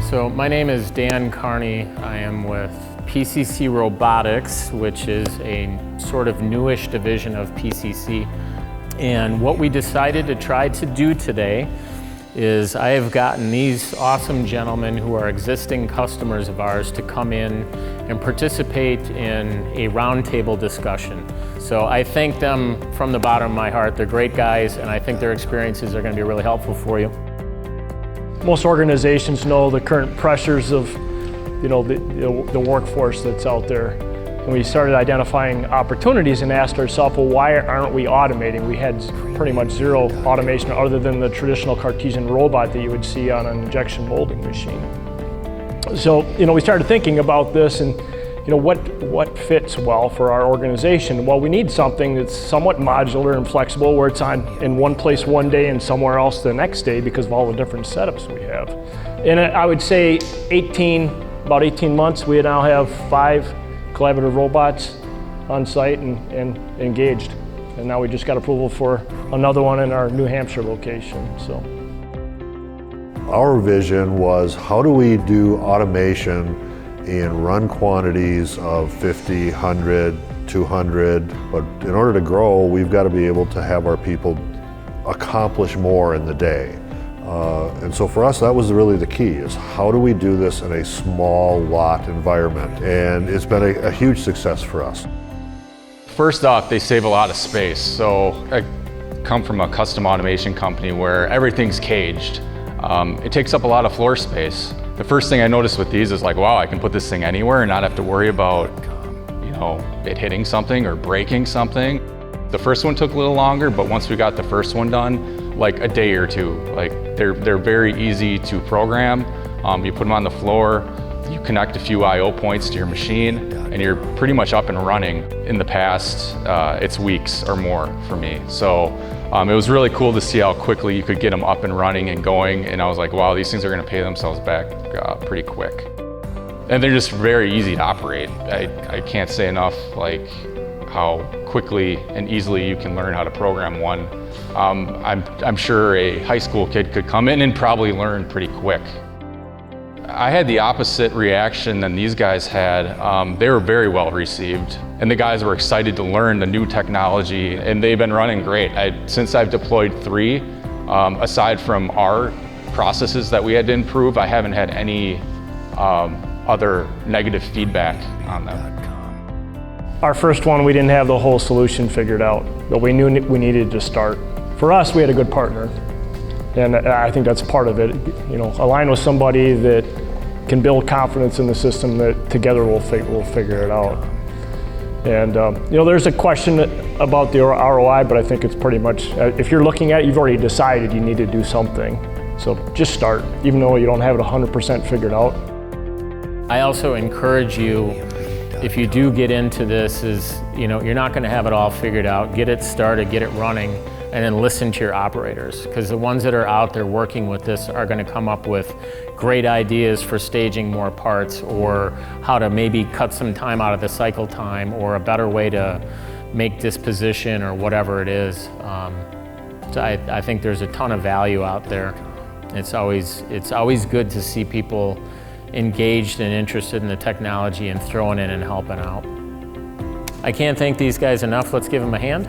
So my name is Dan Carney. I am with PCC Robotics, which is a sort of newish division of PCC. And what we decided to try to do today is I have gotten these awesome gentlemen who are existing customers of ours to come in and participate in a roundtable discussion. So I thank them from the bottom of my heart. They're great guys, and I think their experiences are going to be really helpful for you. Most organizations know the current pressures of the workforce that's out there. And we started identifying opportunities and asked ourselves, well, why aren't we automating? We had pretty much zero automation other than the traditional Cartesian robot that you would see on an injection molding machine. So, we started thinking about this and what fits well for our organization. Well, we need something that's somewhat modular and flexible, where it's on in one place one day and somewhere else the next day because of all the different setups we have. And I would say about 18 months, we now have 5 collaborative robots on site and engaged. And now we just got approval for another one in our New Hampshire location. So, our vision was, how do we do automation in run quantities of 50, 100, 200, but in order to grow, we've got to be able to have our people accomplish more in the day. And so for us, that was really the key, is how do we do this in a small lot environment? And it's been a huge success for us. First off, they save a lot of space. So I come from a custom automation company where everything's caged. It takes up a lot of floor space. The first thing I noticed with these is like, wow, I can put this thing anywhere and not have to worry about, it hitting something or breaking something. The first one took a little longer, but once we got the first one done, like a day or two, like they're very easy to program. You put them on the floor, you connect a few I/O points to your machine, and you're pretty much up and running. In the past, it's weeks or more for me. So it was really cool to see how quickly you could get them up and running and going. And I was like, wow, these things are going to pay themselves back pretty quick. And they're just very easy to operate. I can't say enough how quickly and easily you can learn how to program one. I'm sure a high school kid could come in and probably learn pretty quick. I had the opposite reaction than these guys had. They were very well received, and the guys were excited to learn the new technology, and they've been running great. Since I've deployed 3, aside from our processes that we had to improve, I haven't had any other negative feedback on them. Our first one, we didn't have the whole solution figured out, but we knew we needed to start. For us, we had a good partner. And I think that's part of it. Align with somebody that can build confidence in the system, that together we'll figure it out. And there's a question about the ROI, but I think it's pretty much, if you're looking at it, you've already decided you need to do something. So just start, even though you don't have it 100% figured out. I also encourage you, if you do get into this, you're not going to have it all figured out. Get it started, get it running, and then listen to your operators, because the ones that are out there working with this are going to come up with great ideas for staging more parts, or how to maybe cut some time out of the cycle time, or a better way to make disposition, or whatever it is. So I think there's a ton of value out there. It's always good to see people engaged and interested in the technology and throwing in and helping out. I can't thank these guys enough. Let's give them a hand.